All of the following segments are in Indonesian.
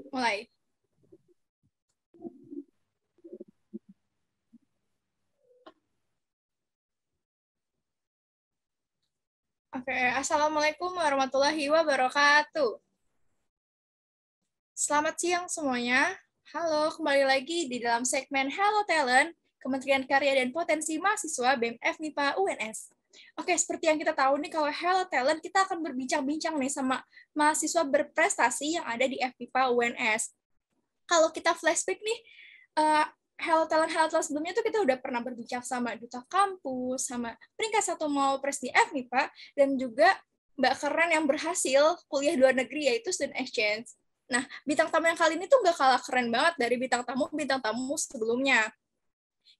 Mulai. Oke, Assalamualaikum warahmatullahi wabarakatuh. Selamat siang semuanya. Halo, kembali lagi di dalam segmen Hello Talent, Kementerian Karya dan Potensi Mahasiswa BEM FMIPA UNS. Oke, seperti yang kita tahu nih, kalau Hello Talent, kita akan berbincang-bincang nih sama mahasiswa berprestasi yang ada di FMIPA UNS. Kalau kita flashback nih, Hello Talent sebelumnya tuh kita udah pernah berbincang sama Duta Kampus, sama peringkat 1 Mawapres di FMIPA, dan juga Mbak Keren yang berhasil kuliah luar negeri, yaitu student exchange. Nah, bintang tamu yang kali ini tuh gak kalah keren banget dari bintang tamu sebelumnya.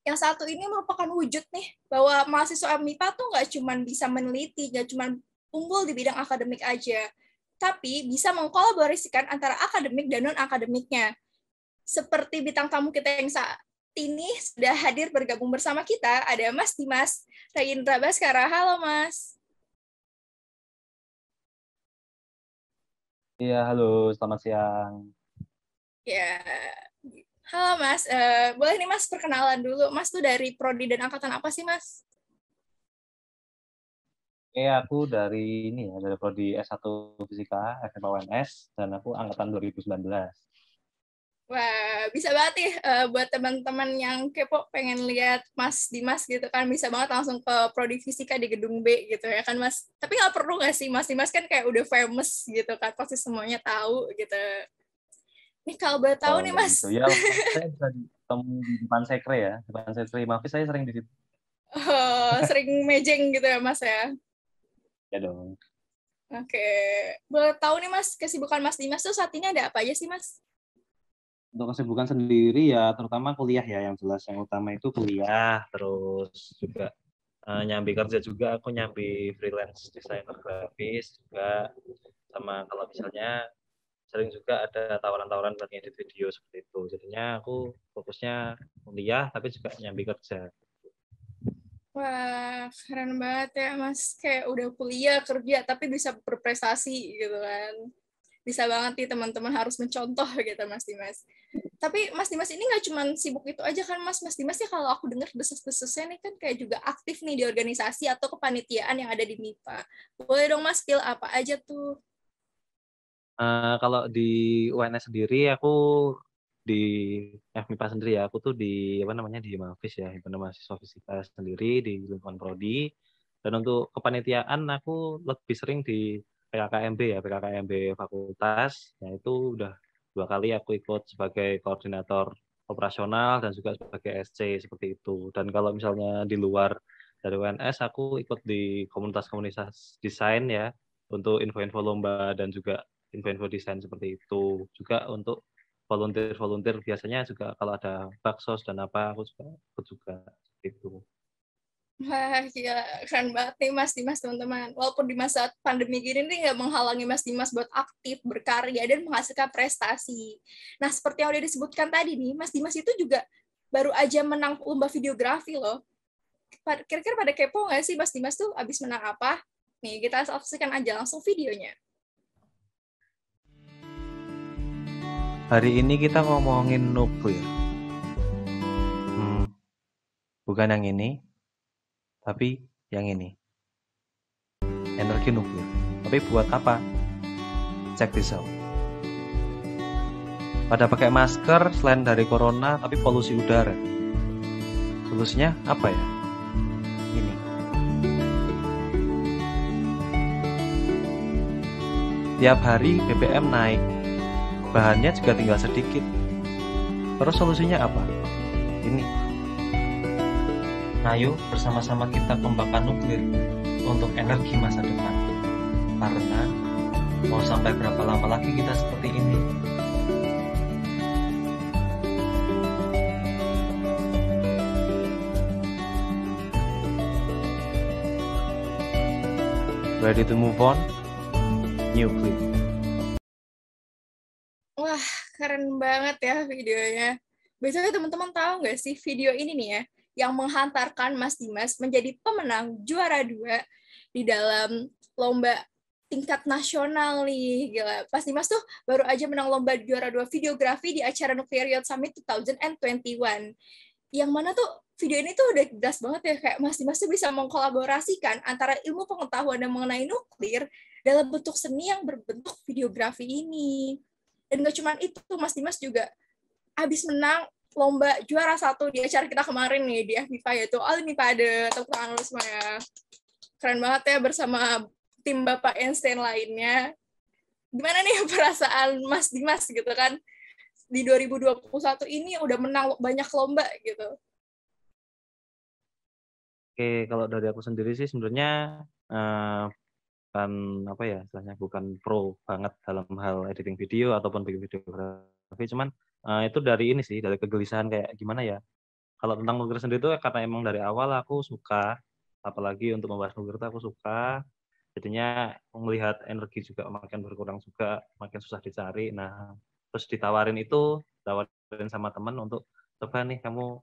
Yang satu ini merupakan wujud nih, bahwa mahasiswa MIPA tuh gak cuma bisa meneliti, gak cuma unggul di bidang akademik aja, tapi bisa mengkolaborasikan antara akademik dan non-akademiknya. Seperti bintang tamu kita yang saat ini sudah hadir bergabung bersama kita, ada Mas Dimas Rayindra Baskara. Halo, Mas. Iya, halo, selamat siang. Ya, halo Mas. Boleh nih Mas perkenalan dulu. Mas tuh dari prodi dan angkatan apa sih, Mas? Aku dari ini ya, dari prodi S1 Fisika FMIPA UNS dan aku angkatan 2019. Wah, bisa banget nih buat teman-teman yang kepo pengen lihat Mas Dimas gitu kan, bisa banget langsung ke prodi fisika di gedung B gitu ya kan Mas. Tapi nggak perlu nggak sih, Mas Dimas kan kayak udah famous gitu kan, pasti semuanya tahu gitu. Nih kalau boleh tahu Oh, nih kayak Mas. gitu. Ya, saya bisa ketemu di depan sekre ya, depan sekre. Maaf, saya sering di situ. Sering mejeng gitu ya Mas ya. Ya dong. Oke, boleh tahu nih Mas, kesibukan Mas Dimas tuh saat ini ada apa aja sih Mas? Untuk kesibukan sendiri ya, terutama kuliah ya, yang jelas. Yang utama itu kuliah, terus juga nyambi kerja juga. Aku nyambi freelance desainer grafis juga. Sama kalau misalnya sering juga ada tawaran-tawaran buat ngedit video seperti itu. Jadinya aku fokusnya kuliah tapi juga nyambi kerja. Wah, keren banget ya Mas. Kayak udah kuliah, kerja, tapi bisa berprestasi gitu kan. Bisa banget nih teman-teman harus mencontoh gitu Mas Dimas. Tapi Mas Dimas ini nggak cuma sibuk itu aja kan Mas. Mas Dimas ya kalau aku dengar desas-desusnya nih kan kayak juga aktif nih di organisasi atau kepanitiaan yang ada di MIPA. Boleh dong Mas spill apa aja tuh? Kalau di UNS sendiri aku di FMIPA sendiri ya, aku tuh di apa namanya di Mafis ya, himpunan mahasiswa fisika sendiri di lingkungan prodi. Dan untuk kepanitiaan aku lebih sering di PKKMB ya, PKKMB fakultas. Ya itu udah 2 kali aku ikut sebagai koordinator operasional dan juga sebagai SC seperti itu. Dan kalau misalnya di luar dari UNS aku ikut di komunitas-komunitas desain ya untuk info-info lomba dan juga info-info desain seperti itu. Juga untuk volunteer biasanya juga kalau ada baksos dan apa aku juga ikut juga seperti itu. Wah, gila. Keren banget nih Mas Dimas, teman-teman. Walaupun di masa pandemi gini nih nggak menghalangi Mas Dimas buat aktif, berkarya, dan menghasilkan prestasi. Nah, seperti yang udah disebutkan tadi nih, Mas Dimas itu juga baru aja menang lomba videografi loh. Kira-kira pada kepo nggak sih Mas Dimas tuh abis menang apa? Nih, kita saksikan aja langsung videonya. Hari ini kita ngomongin nuklir. Bukan yang ini, tapi yang ini. Energi nuklir. Tapi buat apa? Check this out. Pada pakai masker selain dari corona, tapi polusi udara. Solusinya apa ya? Ini. Tiap hari BBM naik. Bahannya juga tinggal sedikit. Terus solusinya apa? Ini. Ayo bersama-sama kita kembangkan nuklir untuk energi masa depan. Karena mau sampai berapa lama lagi kita seperti ini? Ready to move on? Nuclear. Wah, keren banget ya videonya. Biasanya teman-teman tahu nggak sih video ini nih ya, yang menghantarkan Mas Dimas menjadi pemenang juara 2 di dalam lomba tingkat nasional nih, gila. Pas Dimas tuh baru aja menang lomba juara 2 videografi di acara Nuclear Youth Summit 2021. Yang mana tuh video ini tuh udah jelas banget ya, kayak Mas Dimas tuh bisa mengkolaborasikan antara ilmu pengetahuan yang mengenai nuklir dalam bentuk seni yang berbentuk videografi ini. Dan gak cuma itu, Mas Dimas juga habis menang lomba juara 1 di acara kita kemarin nih di FMIPA, yaitu Olimpiade. Tepuk tangan lu semua ya. Keren banget ya bersama tim Bapak Einstein lainnya. Gimana nih perasaan Mas Dimas gitu kan? Di 2021 ini udah menang banyak lomba gitu. Oke, kalau dari aku sendiri sih sebenarnya bukan apa ya istilahnya, bukan pro banget dalam hal editing video ataupun bikin videografi, cuman itu dari ini sih, dari kegelisahan kayak gimana ya. Kalau tentang nuklir sendiri itu karena emang dari awal aku suka, apalagi untuk membahas nuklir itu aku suka. Jadinya melihat energi juga makin berkurang juga, makin susah dicari. Nah, terus ditawarin sama teman untuk coba nih kamu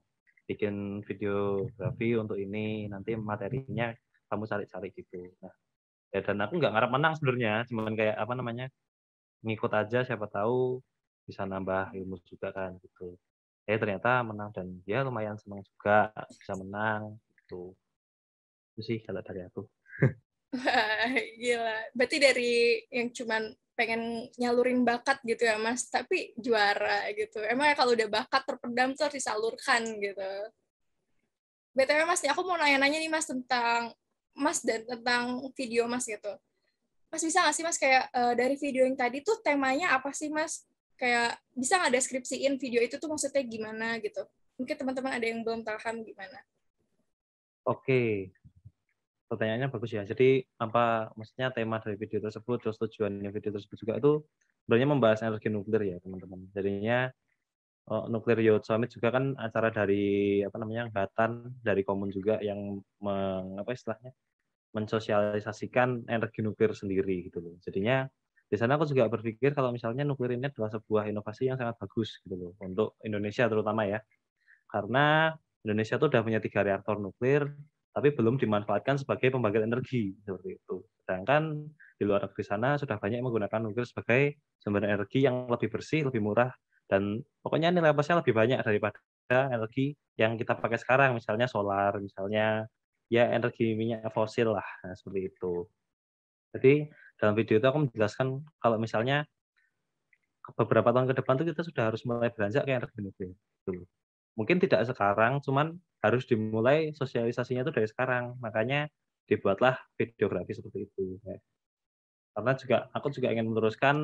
bikin videografi untuk ini, nanti materinya kamu cari-cari gitu. Nah, ya dan aku nggak ngarep menang sebenarnya, cuman kayak apa namanya, ngikut aja siapa tahu bisa nambah ilmu juga kan gitu. Ternyata menang dan ya lumayan senang juga bisa menang gitu. Itu sih kalau dari aku. Wah, gila. Berarti dari yang cuman pengen nyalurin bakat gitu ya, Mas, tapi juara gitu. Emang ya kalau udah bakat terpendam tuh harus disalurkan gitu. BTW Mas, nih aku mau nanya-nanya nih Mas tentang Mas dan tentang video Mas gitu. Mas bisa nggak sih Mas kayak dari video yang tadi tuh temanya apa sih Mas? Kayak bisa nggak deskripsiin video itu tuh maksudnya gimana gitu? Mungkin teman-teman ada yang belum paham gimana. Oke, pertanyaannya bagus ya. Jadi apa maksudnya tema dari video tersebut, terus tujuannya video tersebut juga itu sebenarnya membahas energi nuklir ya teman-teman. Jadinya Nuclear Youth Summit juga kan acara dari apa namanya angkatan dari Komun juga yang apa istilahnya mensosialisasikan energi nuklir sendiri gitu loh. Jadinya di sana aku juga berpikir kalau misalnya nuklir ini adalah sebuah inovasi yang sangat bagus gitu loh untuk Indonesia terutama ya. Karena Indonesia tuh udah punya 3 reaktor nuklir, tapi belum dimanfaatkan sebagai pembangkit energi, seperti itu. Sedangkan di luar negeri sana sudah banyak menggunakan nuklir sebagai sumber energi yang lebih bersih, lebih murah, dan pokoknya nilai plusnya lebih banyak daripada energi yang kita pakai sekarang, misalnya solar, misalnya ya energi minyak fosil lah, nah, seperti itu. Jadi dalam video itu aku menjelaskan kalau misalnya beberapa tahun ke depan tuh kita sudah harus mulai beranjak ke energi nuklir, gitu. Mungkin tidak sekarang, cuman harus dimulai sosialisasinya itu dari sekarang. Makanya dibuatlah videografi seperti itu. Karena juga aku juga ingin meneruskan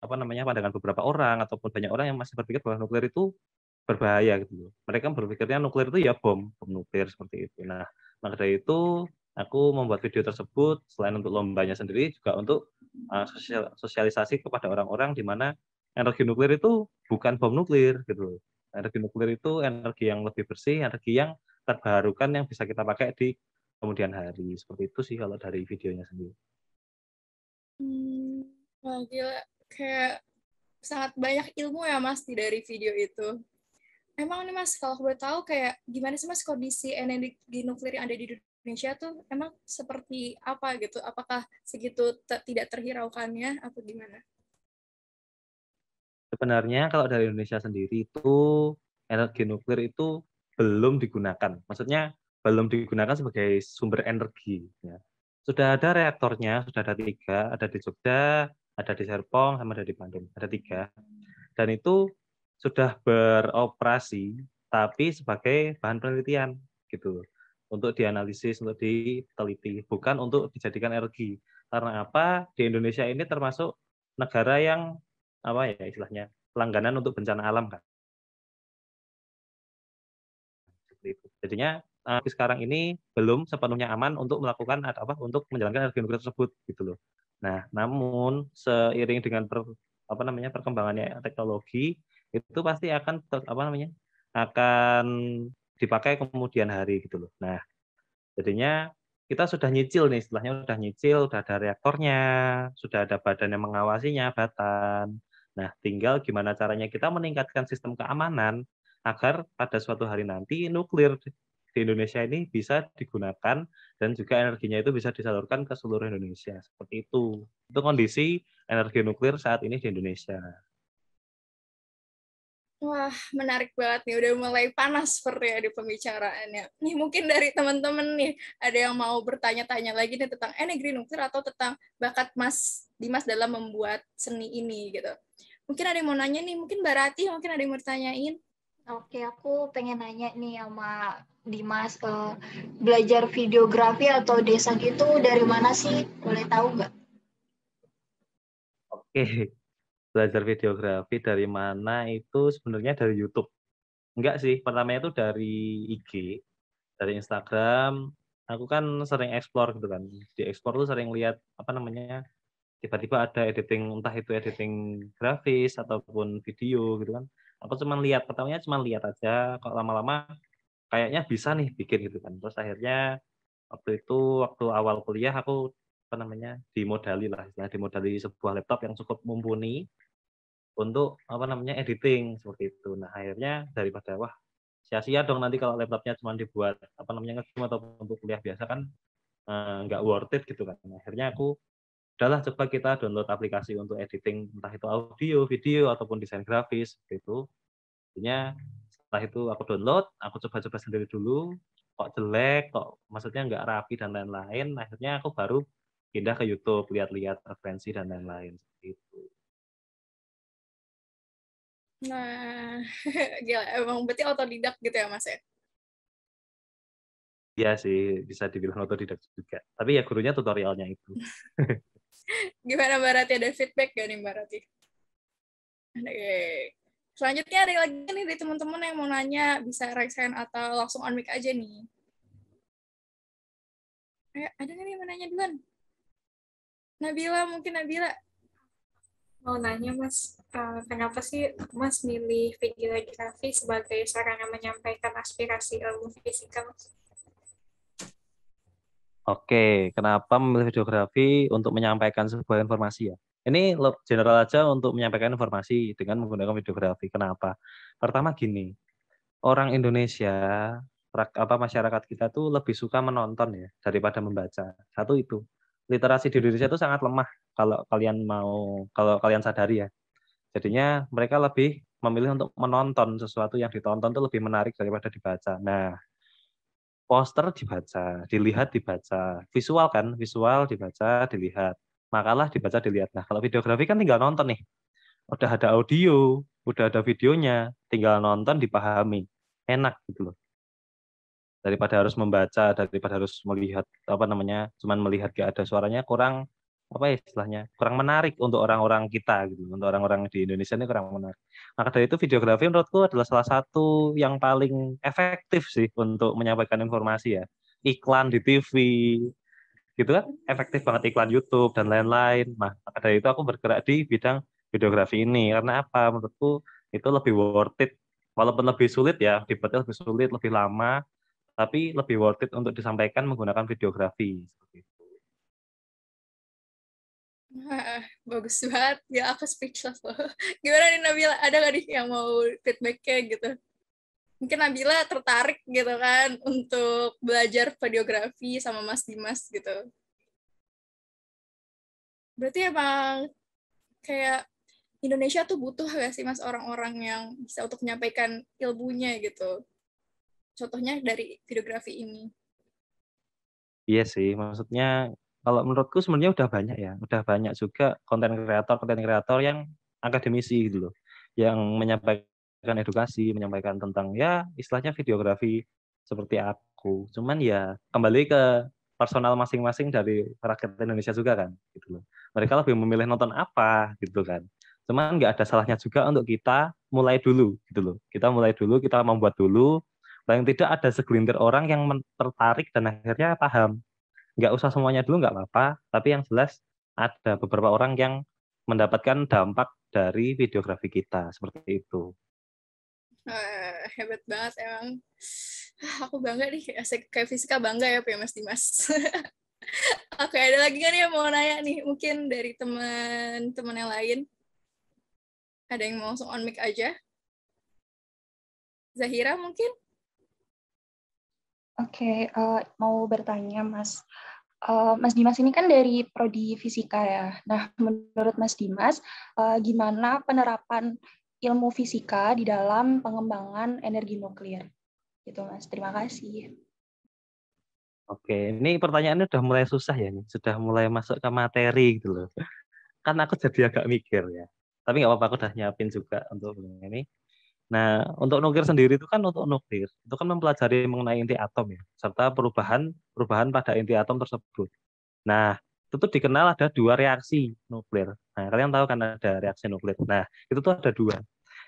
apa namanya pandangan beberapa orang ataupun banyak orang yang masih berpikir bahwa nuklir itu berbahaya gitu loh. Mereka berpikirnya nuklir itu ya bom nuklir seperti itu. Nah, maka dari itu aku membuat video tersebut selain untuk lombanya sendiri juga untuk sosialisasi kepada orang-orang di mana energi nuklir itu bukan bom nuklir gitu loh. Energi nuklir itu energi yang lebih bersih, energi yang terbarukan yang bisa kita pakai di kemudian hari. Seperti itu sih kalau dari videonya sendiri. Wah, gila. Kayak sangat banyak ilmu ya Mas dari video itu. Emang nih Mas, kalau aku boleh tahu kayak gimana sih Mas kondisi energi nuklir yang ada di Indonesia tuh emang seperti apa gitu? Apakah segitu tidak terhiraukannya atau gimana? Sebenarnya kalau dari Indonesia sendiri itu energi nuklir itu belum digunakan. Maksudnya belum digunakan sebagai sumber energi. Ya. Sudah ada reaktornya, sudah ada 3, ada di Jogja, ada di Serpong, sama ada di Bandung. Ada 3. Dan itu sudah beroperasi, tapi sebagai bahan penelitian gitu. Untuk dianalisis, untuk diteliti, bukan untuk dijadikan energi. Karena apa? Di Indonesia ini termasuk negara yang apa ya istilahnya langganan untuk bencana alam kan seperti itu. Jadinya sekarang ini belum sepenuhnya aman untuk melakukan apa untuk menjalankan energi nuklir tersebut gitu loh. Nah, namun seiring dengan apa namanya perkembangannya teknologi itu pasti akan apa namanya akan dipakai kemudian hari gitu loh. Nah, jadinya kita sudah nyicil nih, istilahnya sudah nyicil, sudah ada reaktornya, sudah ada badan yang mengawasinya, Batan. Nah, tinggal gimana caranya kita meningkatkan sistem keamanan agar pada suatu hari nanti nuklir di Indonesia ini bisa digunakan dan juga energinya itu bisa disalurkan ke seluruh Indonesia. Seperti itu. Itu kondisi energi nuklir saat ini di Indonesia. Wah, menarik banget nih. Udah mulai panas sepertinya di pembicaraannya. Nih mungkin dari teman-teman nih, ada yang mau bertanya-tanya lagi nih tentang energi nuklir atau tentang bakat Mas Dimas dalam membuat seni ini gitu. Mungkin ada yang mau nanya nih, mungkin Mbak Rati mungkin ada yang mau ditanyain. Oke, aku pengen nanya nih sama Dimas, belajar videografi atau desain itu dari mana sih? Boleh tahu nggak? Oke, belajar videografi dari mana itu sebenarnya dari YouTube. Enggak sih, pertamanya itu dari IG, dari Instagram. Aku kan sering explore gitu kan. Di explore tuh sering lihat apa namanya, tiba-tiba ada editing, entah itu editing grafis ataupun video gitu kan. Aku cuma lihat, pertamanya cuma lihat aja, kok lama-lama kayaknya bisa nih bikin gitu kan. Terus akhirnya waktu awal kuliah aku apa namanya, dimodali lah, istilah dimodali sebuah laptop yang cukup mumpuni untuk apa namanya, editing seperti itu. Nah, akhirnya daripada wah sia-sia dong nanti kalau laptopnya cuma dibuat apa namanya, nge-game atau untuk kuliah biasa kan nggak worth it gitu kan. Akhirnya aku udahlah coba kita download aplikasi untuk editing entah itu audio, video ataupun desain grafis gitu. Akhirnya setelah itu aku download, aku coba-coba sendiri dulu, kok jelek, kok maksudnya nggak rapi dan lain-lain. Akhirnya aku baru pindah ke YouTube, lihat-lihat referensi dan lain-lain seperti itu. Nah, gila, emang berarti otodidak gitu ya Mas ya? Iya sih, bisa dibilang otodidak juga. Tapi ya gurunya tutorialnya itu. Gimana Mbak Rati, ada feedback gak nih Mbak Rati? Selanjutnya ada lagi nih dari teman-teman yang mau nanya, bisa raise hand atau langsung on mic aja nih. Ada nggak nih yang mau nanya duluan? Nabila, mungkin Nabila. Mau nanya Mas, kenapa sih Mas milih videografi sebagai sarana menyampaikan aspirasi ilmu fisika, Mas? Oke, kenapa memilih videografi untuk menyampaikan sebuah informasi ya? Ini general aja untuk menyampaikan informasi dengan menggunakan videografi. Kenapa? Pertama gini, orang Indonesia, masyarakat kita tuh lebih suka menonton ya daripada membaca. Satu itu. Literasi di Indonesia itu sangat lemah kalau kalian sadari ya. Jadinya mereka lebih memilih untuk menonton sesuatu yang ditonton itu lebih menarik daripada dibaca. Nah, poster dibaca, dilihat dibaca, visual kan, visual dibaca, dilihat, makalah dibaca, dilihat. Nah, kalau videografi kan tinggal nonton nih, udah ada audio, udah ada videonya, tinggal nonton dipahami, enak gitu loh. Daripada harus membaca, daripada harus melihat apa namanya, cuman melihat gak ada suaranya kurang apa ya istilahnya, kurang menarik untuk orang-orang kita gitu, untuk orang-orang di Indonesia ini kurang menarik. Maka dari itu videografi menurutku adalah salah satu yang paling efektif sih untuk menyampaikan informasi ya. Iklan di TV gitu kan efektif banget, iklan YouTube dan lain-lain. Maka dari itu aku bergerak di bidang videografi ini karena apa? Menurutku itu lebih worth it, walaupun lebih sulit ya, dibuatnya lebih sulit, lebih lama, tapi lebih worth it untuk disampaikan menggunakan videografi. Seperti itu. Wah, bagus banget. Ya, aku speechless loh. Gimana nih Nabila? Ada nggak nih yang mau feedback-nya gitu? Mungkin Nabila tertarik gitu kan untuk belajar videografi sama Mas Dimas gitu. Berarti emang kayak Indonesia tuh butuh gak sih Mas orang-orang yang bisa untuk menyampaikan ilmunya gitu. Contohnya dari videografi ini. Iya sih, maksudnya kalau menurutku sebenarnya udah banyak juga konten kreator yang akademisi gitu loh, yang menyampaikan edukasi, menyampaikan tentang ya istilahnya videografi seperti aku. Cuman ya kembali ke personal masing-masing dari rakyat Indonesia juga kan, gitu loh. Mereka lebih memilih nonton apa gitu kan. Cuman nggak ada salahnya juga untuk kita mulai dulu gitu loh. Kita mulai dulu, kita membuat dulu. Paling tidak ada segelintir orang yang tertarik dan akhirnya paham. Nggak usah semuanya dulu, nggak apa-apa. Tapi yang jelas ada beberapa orang yang mendapatkan dampak dari videografi kita. Seperti itu. Hebat banget emang. Aku bangga nih, kayak fisika bangga ya punya Mas Dimas. Oke, ada lagi kan yang mau nanya nih? Mungkin dari teman-teman yang lain. Ada yang mau langsung on mic aja? Zahira mungkin? Oke, mau bertanya Mas. Mas Dimas ini kan dari Prodi Fisika ya. Nah, menurut Mas Dimas, gimana penerapan ilmu fisika di dalam pengembangan energi nuklir? Gitu Mas, terima kasih. Oke, ini pertanyaannya udah mulai susah ya, nih. Sudah mulai masuk ke materi gitu loh. Kan aku jadi agak mikir ya. Tapi nggak apa-apa, aku udah nyiapin juga untuk ini. Nah, untuk nuklir sendiri itu kan untuk nuklir, itu kan mempelajari mengenai inti atom ya, serta perubahan pada inti atom tersebut. Nah, itu tuh dikenal ada dua reaksi nuklir. Nah, kalian tahu kan ada reaksi nuklir. Nah, itu tuh ada dua.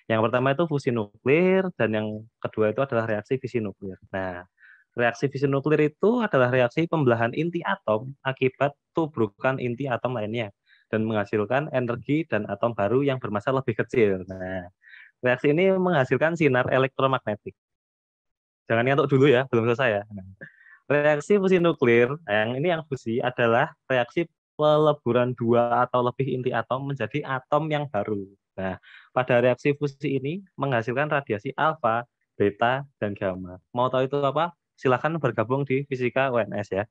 Yang pertama itu fusi nuklir, dan yang kedua itu adalah reaksi fisi nuklir. Nah, reaksi fisi nuklir itu adalah reaksi pembelahan inti atom akibat tubrukan inti atom lainnya, dan menghasilkan energi dan atom baru yang bermassa lebih kecil. Nah, reaksi ini menghasilkan sinar elektromagnetik. Jangan ngantuk dulu ya, belum selesai ya. Nah, reaksi fusi nuklir, yang fusi adalah reaksi peleburan dua atau lebih inti atom menjadi atom yang baru. Nah, pada reaksi fusi ini menghasilkan radiasi alfa, beta, dan gamma. Mau tahu itu apa? Silakan bergabung di Fisika UNS ya.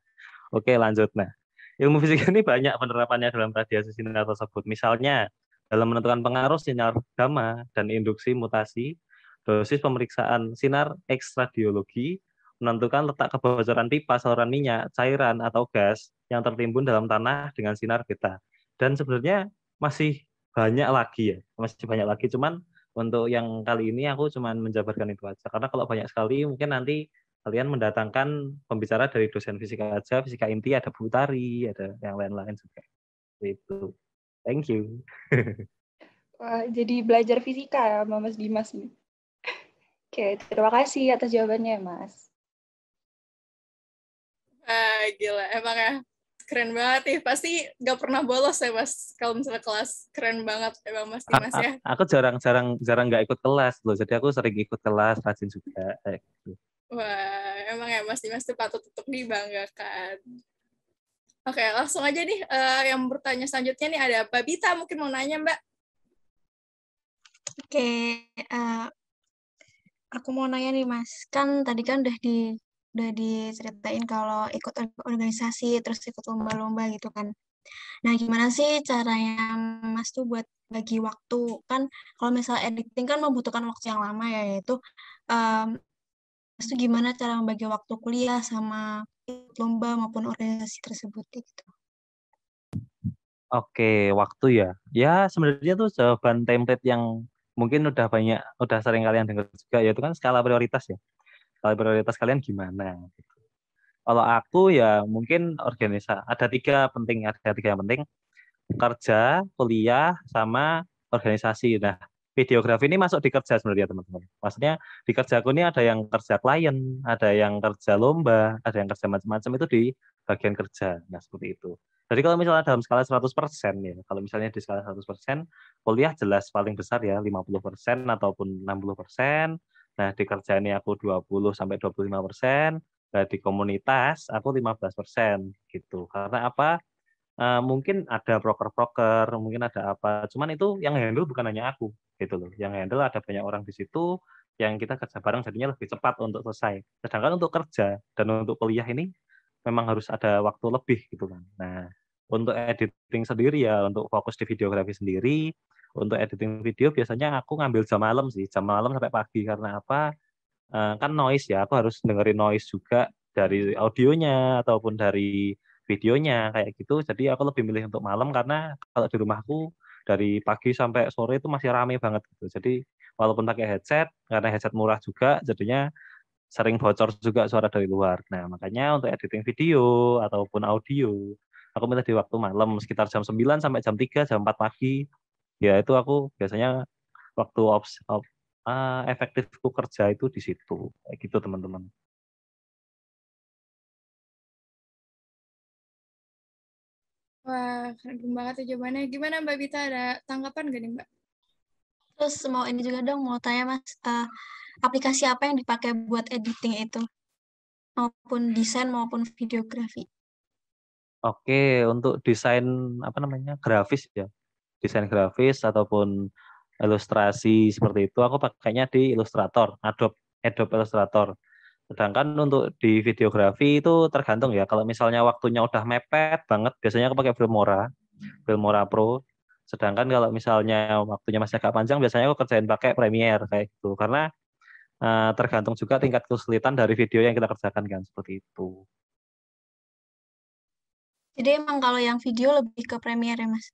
Oke, lanjut. Nah, ilmu fisika ini banyak penerapannya dalam radiasi sinar tersebut. Misalnya, dalam menentukan pengaruh sinar gamma dan induksi mutasi, dosis pemeriksaan sinar X radiologi, menentukan letak kebocoran pipa saluran minyak, cairan, atau gas yang tertimbun dalam tanah dengan sinar beta. Dan sebenarnya masih banyak lagi ya, masih banyak lagi. Cuman untuk yang kali ini aku cuman menjabarkan itu aja. Karena kalau banyak sekali mungkin nanti kalian mendatangkan pembicara dari dosen fisika aja, fisika inti, ada Bu Tari, ada yang lain-lain juga. Itu. Thank you. Wah, jadi belajar fisika ya sama Mas Dimas nih. Oke, terima kasih atas jawabannya Mas. Gila, emang ya keren banget nih. Pasti nggak pernah bolos ya Mas. Kalau misalnya kelas keren banget emang Mas Dimas ya. Aku jarang nggak ikut kelas loh. Jadi aku sering ikut kelas, rajin juga. Gitu. Wah, emang ya Mas Dimas tuh patut untuk dibanggakan. Oke, langsung aja nih yang bertanya selanjutnya nih ada Mbak Bita mungkin mau nanya Mbak. Oke, aku mau nanya nih Mas, kan tadi kan udah diceritain kalau ikut organisasi terus ikut lomba-lomba gitu kan. Nah, gimana sih caranya Mas tuh buat bagi waktu? Kan kalau misalnya editing kan membutuhkan waktu yang lama ya, yaitu Mas tuh gimana cara membagi waktu kuliah sama ikut lomba maupun organisasi tersebut gitu. Oke, waktu ya. Ya sebenarnya tuh jawaban template yang mungkin udah sering kalian dengar juga, yaitu kan skala prioritas ya. Skala prioritas kalian gimana? Gitu. Kalau aku ya mungkin ada tiga yang penting, kerja, kuliah, sama organisasi. Nah, videografi ini masuk di kerja sebenarnya teman-teman. Maksudnya di kerjaku ini ada yang kerja klien, ada yang kerja lomba, ada yang kerja macam-macam, itu di bagian kerja. Nah, seperti itu. Jadi kalau misalnya dalam skala 100% ya, kalau misalnya di skala 100%, kuliah jelas paling besar ya, 50% ataupun 60%. Nah, di kerja ini aku 20-25%. Nah, di komunitas aku 15% gitu. Karena apa? Mungkin ada broker-broker, mungkin ada apa. Cuman itu yang handle bukan hanya aku, gitu loh. Yang handle ada banyak orang di situ, yang kita kerja bareng jadinya lebih cepat untuk selesai. Sedangkan untuk kerja dan untuk kuliah ini memang harus ada waktu lebih gitu kan. Nah, untuk editing sendiri ya, untuk fokus di videografi sendiri, untuk editing video biasanya aku ngambil jam malam sih, jam malam sampai pagi. Karena apa? Kan noise ya, aku harus dengerin noise juga dari audionya ataupun dari videonya kayak gitu. Jadi aku lebih milih untuk malam karena kalau di rumahku dari pagi sampai sore itu masih rame banget gitu. Jadi walaupun pakai headset, karena headset murah juga, jadinya sering bocor juga suara dari luar. Nah, makanya untuk editing video ataupun audio, aku milih di waktu malam sekitar jam 9 sampai jam 3, jam 4 pagi. Ya itu aku biasanya waktu efektifku kerja itu di situ. Kayak gitu teman-teman. Wah, keren banget tuh jawabannya. Gimana Mbak Bita, ada tanggapan nggak nih Mbak? Terus mau ini juga dong, mau tanya Mas, aplikasi apa yang dipakai buat editing itu? Maupun desain maupun videografi. Oke, untuk desain grafis ya. Desain grafis ataupun ilustrasi seperti itu aku pakainya di Illustrator, Adobe Illustrator. Sedangkan untuk di videografi itu tergantung ya. Kalau misalnya waktunya udah mepet banget, biasanya aku pakai Filmora Pro. Sedangkan kalau misalnya waktunya masih agak panjang, biasanya aku kerjain pakai Premiere kayak gitu. Karena tergantung juga tingkat kesulitan dari video yang kita kerjakan kan seperti itu. Jadi emang kalau yang video lebih ke Premiere ya, Mas?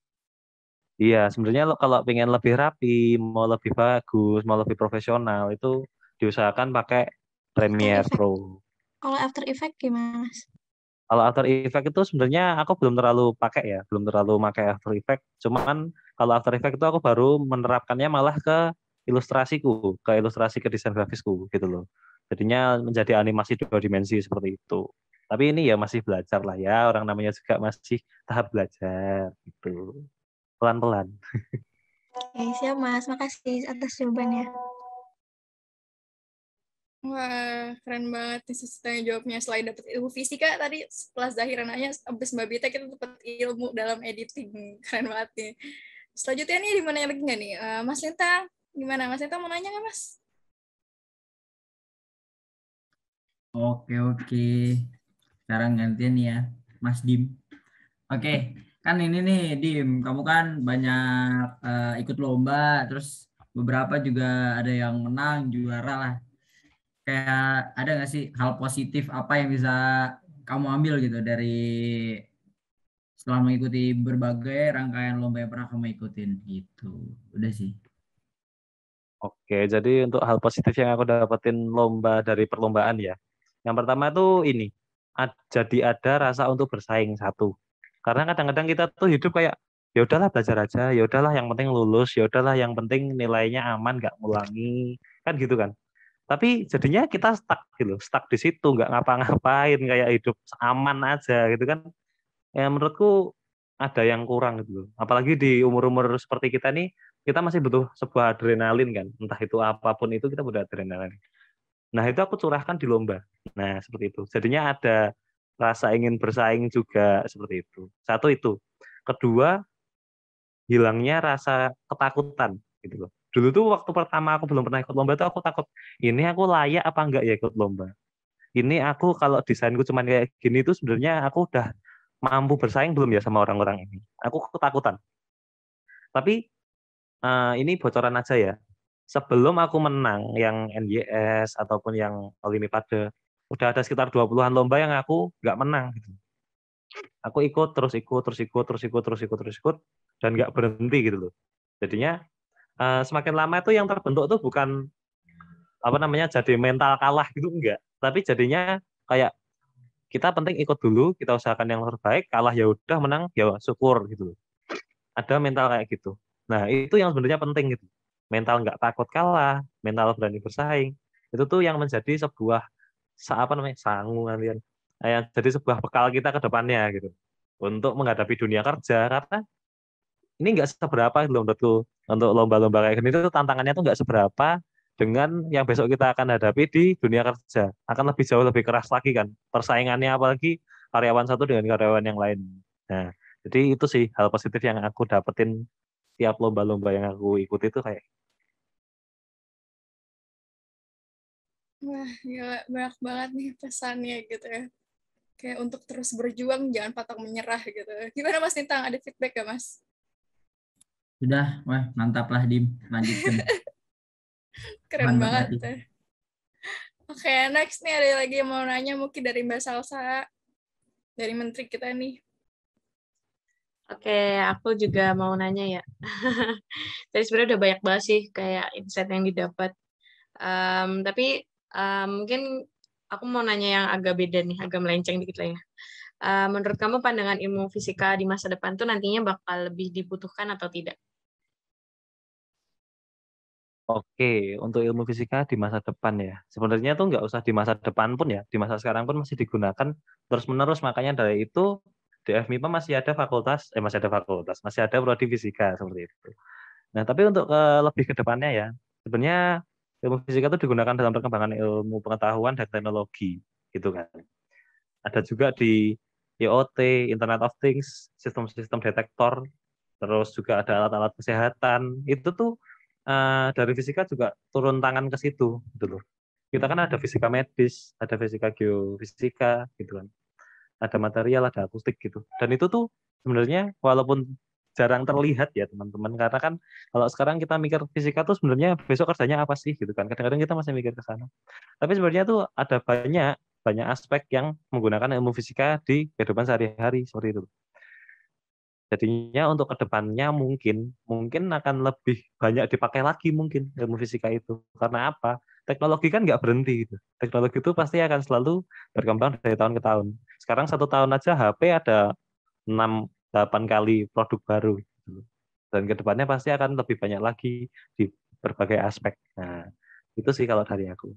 Iya, sebenarnya kalau pengen lebih rapi, mau lebih bagus, mau lebih profesional, itu diusahakan pakai After Premiere Effect. Pro. Kalau After Effect gimana, Mas? Kalau After Effect itu sebenarnya aku belum terlalu pakai ya, belum terlalu pakai After Effect. Cuman kalau After Effect itu aku baru menerapkannya malah ke ilustrasiku, ke ilustrasi ke desain grafisku gitu loh. Jadinya menjadi animasi 2 dimensi seperti itu. Tapi ini ya masih belajar lah ya, orang namanya juga masih tahap belajar gitu. Pelan-pelan. Oke, siap Mas. Makasih atas jawabannya. Wah, keren banget nih tanya jawabnya. Selain dapat ilmu fisika, tadi setelah Zahira nanya, abis Mbak Bita kita dapat ilmu dalam editing. Keren banget nih. Selanjutnya nih, di mana lagi nggak nih? Mas Lintang, gimana? Mas Lintang mau nanya nggak, Mas? Oke. Sekarang gantian nih ya, Mas Dim. Oke, kan ini nih Dim, kamu kan banyak ikut lomba, terus beberapa juga ada yang menang, juara lah. Kayak ada nggak sih hal positif apa yang bisa kamu ambil gitu dari setelah mengikuti berbagai rangkaian lomba yang pernah kamu ikutin gitu. Udah sih. Oke, jadi untuk hal positif yang aku dapetin lomba dari perlombaan ya. Yang pertama tuh ini, jadi ada rasa untuk bersaing satu. Karena kadang-kadang kita tuh hidup kayak ya udahlah belajar aja, ya udahlah yang penting lulus, ya udahlah yang penting nilainya aman, nggak ngulangi, kan gitu kan. Tapi jadinya kita stuck gitu, stuck di situ, nggak ngapa-ngapain, kayak hidup aman aja gitu kan. Ya menurutku ada yang kurang gitu loh. Apalagi di umur-umur seperti kita nih, kita masih butuh sebuah adrenalin kan. Entah itu apapun itu kita butuh adrenalin. Nah, itu aku curahkan di lomba. Nah, seperti itu. Jadinya ada rasa ingin bersaing juga seperti itu. Satu itu. Kedua, hilangnya rasa ketakutan gitu loh. Dulu tuh waktu pertama aku belum pernah ikut lomba tuh aku takut, ini aku layak apa enggak ya ikut lomba. Ini aku kalau desainku cuman kayak gini tuh sebenarnya aku udah mampu bersaing belum ya sama orang-orang ini. Aku ketakutan. Tapi ini bocoran aja ya. Sebelum aku menang yang NYS ataupun yang Olimpiade, udah ada sekitar 20-an lomba yang aku nggak menang. Gitu. Aku ikut, terus ikut, terus ikut, terus ikut, terus ikut, terus ikut, dan nggak berhenti gitu loh. Jadinya semakin lama itu yang terbentuk tuh bukan apa namanya jadi mental kalah gitu enggak, tapi jadinya kayak kita penting ikut dulu, kita usahakan yang terbaik, kalah ya udah, menang ya syukur gitu loh. Ada mental kayak gitu. Nah, itu yang sebenarnya penting gitu. Mental nggak takut kalah, mental berani bersaing. Itu tuh yang menjadi sebuah apa namanya? Sangu kalian. Yang jadi sebuah bekal kita ke depannya gitu. Untuk menghadapi dunia kerja karena ini nggak seberapa gitu loh menurutku. Untuk lomba-lomba kayak gini itu tantangannya tuh nggak seberapa dengan yang besok kita akan hadapi di dunia kerja. Akan lebih jauh lebih keras lagi kan. Persaingannya apalagi karyawan satu dengan karyawan yang lain. Nah, jadi itu sih hal positif yang aku dapetin tiap lomba-lomba yang aku ikuti itu kayak. Wah, gila, banyak banget nih pesannya gitu ya. Kayak untuk terus berjuang, jangan pantang menyerah gitu. Gimana Mas Nintang, ada feedback gak Mas? Sudah, wah mantap lah Dim, lanjutkan. Keren Mantap banget. berarti. Oke, next nih ada lagi yang mau nanya mungkin dari Mbak Salsa, dari Menteri kita nih. Oke, aku juga mau nanya ya. Tadi sebenarnya udah banyak banget sih kayak insight yang didapat. Tapi mungkin aku mau nanya yang agak beda nih, agak melenceng dikit lah ya. Menurut kamu pandangan ilmu fisika di masa depan tuh nantinya bakal lebih dibutuhkan atau tidak? Oke, untuk ilmu fisika di masa depan ya. Sebenarnya tuh nggak usah di masa depan pun ya, di masa sekarang pun masih digunakan terus-menerus. Makanya dari itu di FMIPA masih ada fakultas, masih ada prodi fisika seperti itu. Nah, tapi untuk lebih ke depannya ya, sebenarnya ilmu fisika itu digunakan dalam perkembangan ilmu pengetahuan dan teknologi, gitu kan. Ada juga di IoT, Internet of Things, sistem-sistem detektor, terus juga ada alat-alat kesehatan. Itu tuh dari fisika juga turun tangan ke situ, gitu loh. kita kan ada fisika medis, ada fisika geofisika gitu kan. Ada material, ada akustik gitu. Dan itu tuh sebenarnya walaupun jarang terlihat ya teman-teman, karena kan kalau sekarang kita mikir fisika tuh sebenarnya besok kerjanya apa sih gitu kan. Kadang-kadang kita masih mikir ke sana. Tapi sebenarnya tuh ada banyak aspek yang menggunakan ilmu fisika di kehidupan sehari-hari seperti itu. Jadinya untuk kedepannya mungkin akan lebih banyak dipakai lagi mungkin ilmu fisika itu. Karena apa? Teknologi kan nggak berhenti gitu. Teknologi itu pasti akan selalu berkembang dari tahun ke tahun. Sekarang 1 tahun aja HP ada 6-8 kali produk baru. Gitu. Dan kedepannya pasti akan lebih banyak lagi di berbagai aspek. Nah, itu sih kalau dari aku.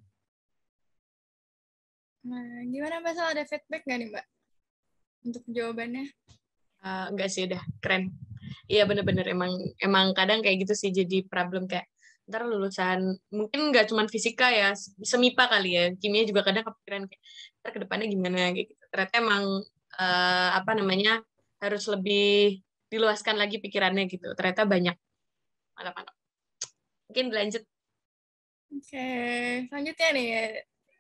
Nah, gimana Mbak Sal, ada feedback nggak nih Mbak untuk jawabannya? Enggak sih, udah keren. Iya bener-bener emang kadang kayak gitu sih, jadi problem kayak ntar lulusan mungkin nggak cuma fisika ya, semipa kali ya, kimia juga kadang kepikiran kayak ntar kedepannya gimana gitu. Ternyata emang apa namanya harus lebih diluaskan lagi pikirannya gitu. Ternyata banyak. Mantap. Mungkin dilanjut. Oke, selanjutnya nih,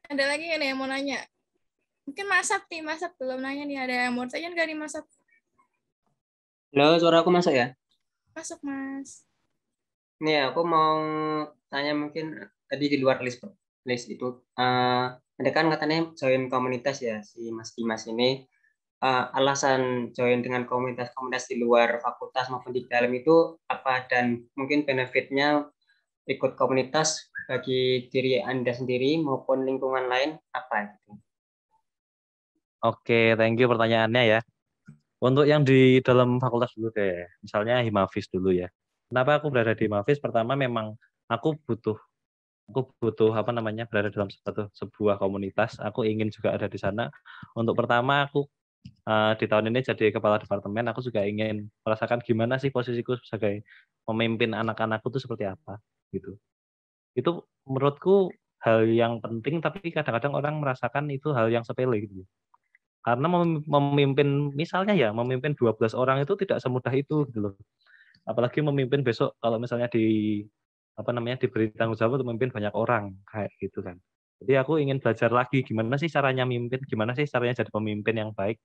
ada lagi nggak nih yang mau nanya? Mungkin Masap belum nanya nih, ada yang mau tanya nggak nih Masap? Halo, suara aku masuk ya? Masuk Mas. Nih, aku mau tanya mungkin tadi di luar list itu, ada kan katanya join komunitas ya si Mas Dimas ini. Alasan join dengan komunitas-komunitas di luar fakultas maupun di dalam itu apa, dan mungkin benefitnya ikut komunitas bagi diri Anda sendiri maupun lingkungan lain apa gitu. Oke, thank you pertanyaannya ya. Untuk yang di dalam fakultas dulu deh, misalnya Himafis dulu ya. Kenapa aku berada di Himafis? Pertama memang aku butuh apa namanya berada dalam sebuah komunitas. Aku ingin juga ada di sana. Untuk pertama aku di tahun ini jadi kepala departemen, aku juga ingin merasakan gimana sih posisiku sebagai pemimpin anak-anakku itu seperti apa gitu. Itu menurutku hal yang penting, tapi kadang-kadang orang merasakan itu hal yang sepele gitu. Karena memimpin misalnya ya, memimpin 12 orang itu tidak semudah itu gitu loh. Apalagi memimpin besok kalau misalnya diberi tanggung jawab untuk memimpin banyak orang kayak gitu kan. Jadi aku ingin belajar lagi gimana sih caranya mimpin, gimana sih caranya jadi pemimpin yang baik.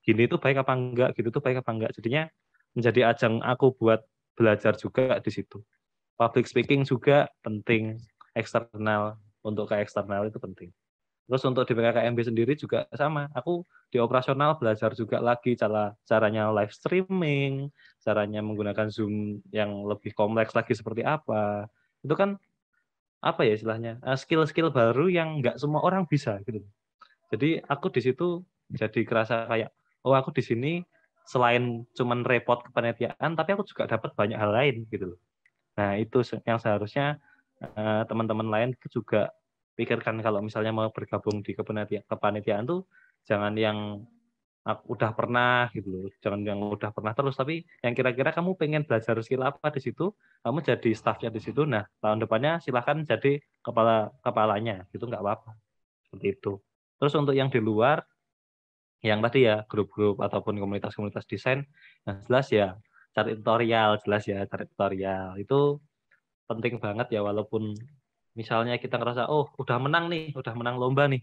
Gini itu baik apa enggak, gitu tuh baik apa enggak. Jadinya menjadi ajang aku buat belajar juga di situ. Public speaking juga penting, eksternal, untuk ke eksternal itu penting. Terus untuk di PKKMB sendiri juga sama. Aku di operasional belajar juga lagi caranya live streaming, caranya menggunakan Zoom yang lebih kompleks lagi seperti apa. Itu kan apa ya istilahnya, skill-skill baru yang nggak semua orang bisa gitu. Jadi aku di situ jadi kerasa kayak, oh aku di sini selain cuman repot kepanitiaan, tapi aku juga dapat banyak hal lain gitu loh. Nah itu yang seharusnya teman-teman lain juga pikirkan kalau misalnya mau bergabung di kepanitiaan tuh jangan yang udah pernah gitu loh, jangan yang udah pernah terus, tapi yang kira-kira kamu pengen belajar skill apa di situ, kamu jadi staffnya di situ. Nah tahun depannya silahkan jadi kepalanya, gitu nggak apa-apa seperti itu. Terus untuk yang di luar, yang tadi ya grup-grup ataupun komunitas-komunitas desain, nah jelas ya cari tutorial itu penting banget ya, walaupun misalnya kita ngerasa oh udah menang lomba nih,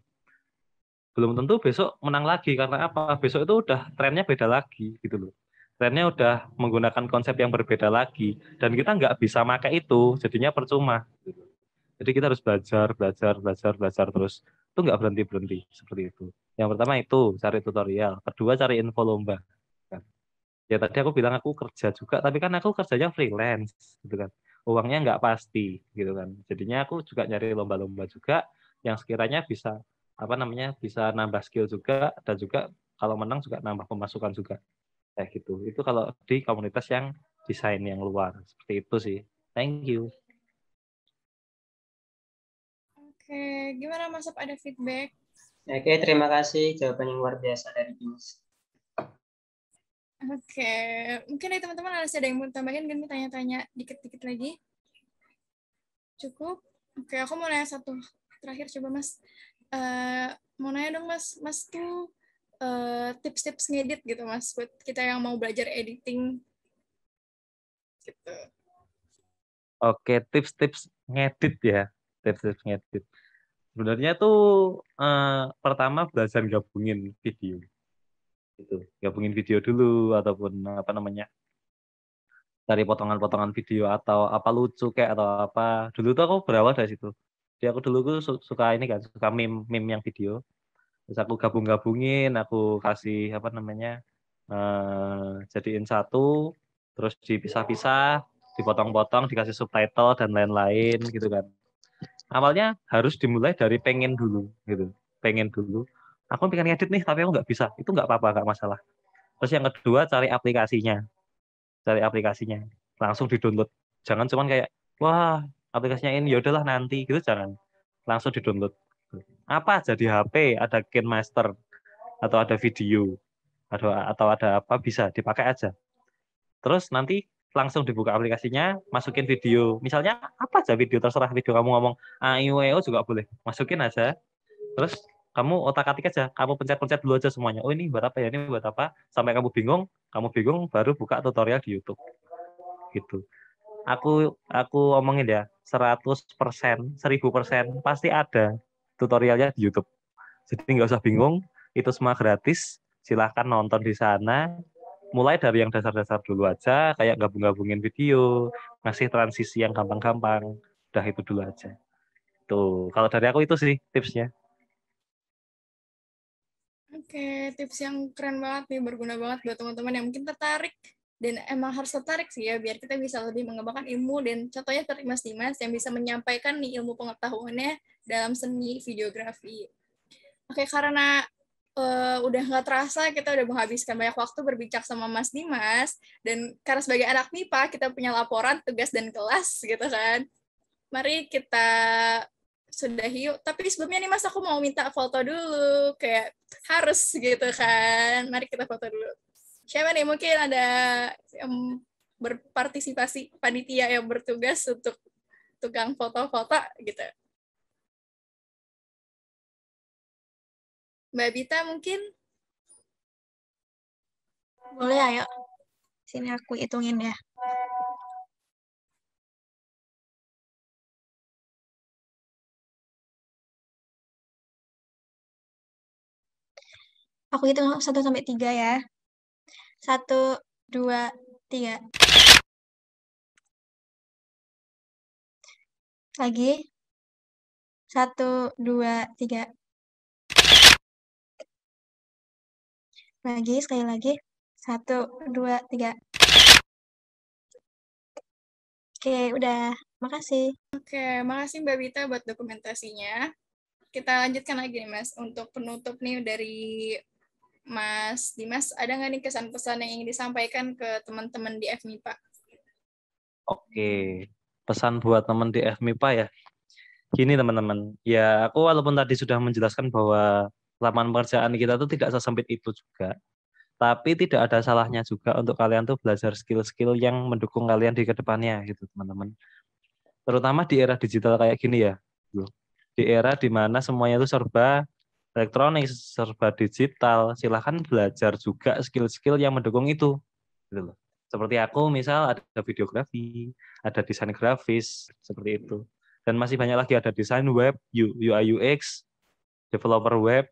belum tentu besok menang lagi. Karena apa? Besok itu udah trennya beda lagi gitu loh. Trennya udah menggunakan konsep yang berbeda lagi dan kita nggak bisa pakai itu, jadinya percuma. Jadi kita harus belajar terus. Itu nggak berhenti seperti itu. Yang pertama itu cari tutorial, kedua cari info lomba. Ya tadi aku bilang aku kerja juga, tapi kan aku kerjanya freelance gitu kan. Uangnya nggak pasti gitu kan. Jadinya aku juga nyari lomba-lomba juga yang sekiranya bisa bisa nambah skill juga, dan juga kalau menang juga nambah pemasukan juga kayak gitu. Itu kalau di komunitas yang desain yang luar seperti itu sih. Thank you. Oke, gimana Mas? Ada feedback? Oke, terima kasih jawaban yang luar biasa dari Dimas. Oke, mungkin dari teman-teman ada yang mau tambahin, kan tanya-tanya dikit-dikit lagi. Cukup? Oke, aku mau nanya satu terakhir, coba Mas. Mau nanya dong Mas, tuh tips-tips ngedit gitu Mas, buat kita yang mau belajar editing gitu. Oke, tips-tips ngedit ya. Tips-tips ngedit. Sebenarnya tuh pertama belajar gabungin video. Gitu. Gabungin video dulu ataupun apa namanya? Dari potongan-potongan video atau apa lucu kayak atau apa. Dulu tuh aku berawal dari situ. Jadi aku dulu tuh suka ini kan, suka meme yang video. Terus aku gabung-gabungin, aku kasih apa namanya? Jadiin satu, terus dipisah-pisah, dipotong-potong, dikasih subtitle dan lain-lain gitu kan. Awalnya harus dimulai dari pengen dulu gitu. Pengen dulu. Aku pengen ngedit nih tapi aku nggak bisa. Itu nggak apa-apa, nggak masalah. Terus yang kedua cari aplikasinya. Cari aplikasinya. Langsung di-download. Jangan cuman kayak wah, aplikasinya ini ya udahlah nanti gitu jangan. Langsung di-download. Apa aja di HP, ada KineMaster atau ada video atau ada apa bisa dipakai aja. Terus nanti langsung dibuka aplikasinya, masukin video. Misalnya apa aja video terserah video kamu ngomong AIWO juga boleh. Masukin aja. Terus kamu otak-atik aja, kamu pencet-pencet dulu aja semuanya. Oh ini buat apa ya? Ini buat apa? Sampai kamu bingung baru buka tutorial di YouTube. Gitu. Aku omongin ya, 100%, 1000% pasti ada tutorialnya di YouTube. Jadi nggak usah bingung, itu semua gratis. Silahkan nonton di sana. Mulai dari yang dasar-dasar dulu aja, kayak gabung-gabungin video, ngasih transisi yang gampang-gampang. Udah itu dulu aja. Tuh, kalau dari aku itu sih tipsnya. Oke, tips yang keren banget nih, berguna banget buat teman-teman yang mungkin tertarik. Dan emang harus tertarik sih ya, biar kita bisa lebih mengembangkan ilmu. Dan contohnya seperti Mas Dimas yang bisa menyampaikan nih ilmu pengetahuannya dalam seni videografi. Oke, karena udah nggak terasa kita udah menghabiskan banyak waktu berbincang sama Mas Dimas. Dan karena sebagai anak MIPA, kita punya laporan, tugas, dan kelas gitu kan. Mari kita sudahi yuk. Tapi sebelumnya nih Mas, aku mau minta foto dulu. Kayak harus gitu kan. Mari kita foto dulu. Siapa nih? Mungkin ada yang berpartisipasi, panitia yang bertugas untuk tukang foto-foto gitu. Mbak Bita mungkin? Boleh, ayo. Sini aku hitungin ya. Aku hitung 1 sampai 3 ya. 1, 2, 3. Lagi. 1, 2, 3. Lagi, sekali lagi. 1, 2, 3. Oke, udah. Makasih. Oke, makasih Mbak Bita buat dokumentasinya. Kita lanjutkan lagi nih Mas. Untuk penutup nih dari Mas Dimas, ada nggak nih kesan-pesan yang ingin disampaikan ke teman-teman di FMIPA? Oke, pesan buat teman di FMIPA ya. Gini teman-teman, ya aku walaupun tadi sudah menjelaskan bahwa lapangan pekerjaan kita tuh tidak sesempit itu juga. Tapi tidak ada salahnya juga untuk kalian tuh belajar skill-skill yang mendukung kalian di kedepannya gitu teman-teman. Terutama di era digital kayak gini ya. Di era dimana semuanya itu serba elektronik, serba digital, silahkan belajar juga skill-skill yang mendukung itu. Gitu loh. Seperti aku misal ada videografi, ada desain grafis, seperti itu. Dan masih banyak lagi, ada desain web, UI UX, developer web,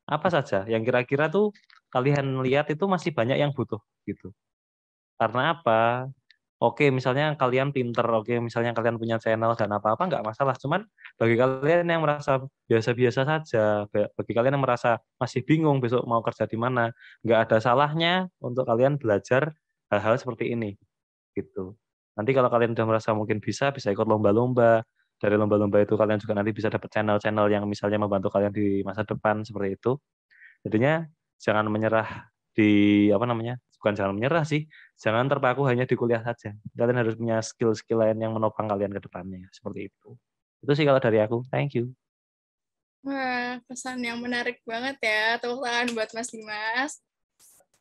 apa saja yang kira-kira tuh kalian lihat itu masih banyak yang butuh gitu. Karena apa? Oke, misalnya kalian pinter, oke, misalnya kalian punya channel dan apa-apa nggak masalah. Cuman bagi kalian yang merasa biasa-biasa saja, bagi kalian yang merasa masih bingung besok mau kerja di mana, nggak ada salahnya untuk kalian belajar hal-hal seperti ini, gitu. Nanti kalau kalian udah merasa mungkin bisa ikut lomba-lomba. Dari lomba-lomba itu kalian juga nanti bisa dapat channel-channel yang misalnya membantu kalian di masa depan seperti itu. Jadinya jangan menyerah di apa namanya? Bukan jangan menyerah sih, jangan terpaku hanya di kuliah saja. Kalian harus punya skill-skill lain yang menopang kalian ke depannya, seperti itu. Itu sih kalau dari aku. Thank you. Wah, pesan yang menarik banget ya. Tepuk tangan buat Mas Dimas.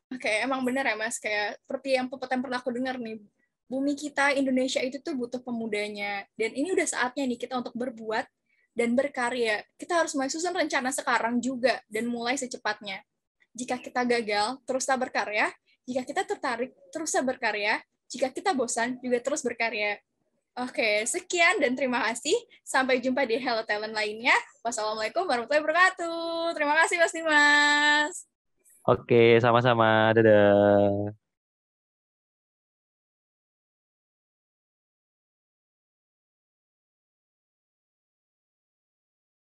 Oke, emang benar ya Mas, kayak seperti yang pernah aku dengar nih, bumi kita Indonesia itu tuh butuh pemudanya. Dan ini udah saatnya nih kita untuk berbuat dan berkarya. Kita harus mulai susun rencana sekarang juga dan mulai secepatnya. Jika kita gagal, teruslah berkarya. Jika kita tertarik, teruslah berkarya. Jika kita bosan, juga terus berkarya. Oke, sekian dan terima kasih. Sampai jumpa di Hello Talent lainnya. Wassalamualaikum warahmatullahi wabarakatuh. Terima kasih Mas Dimas. Oke, sama-sama. Dadah.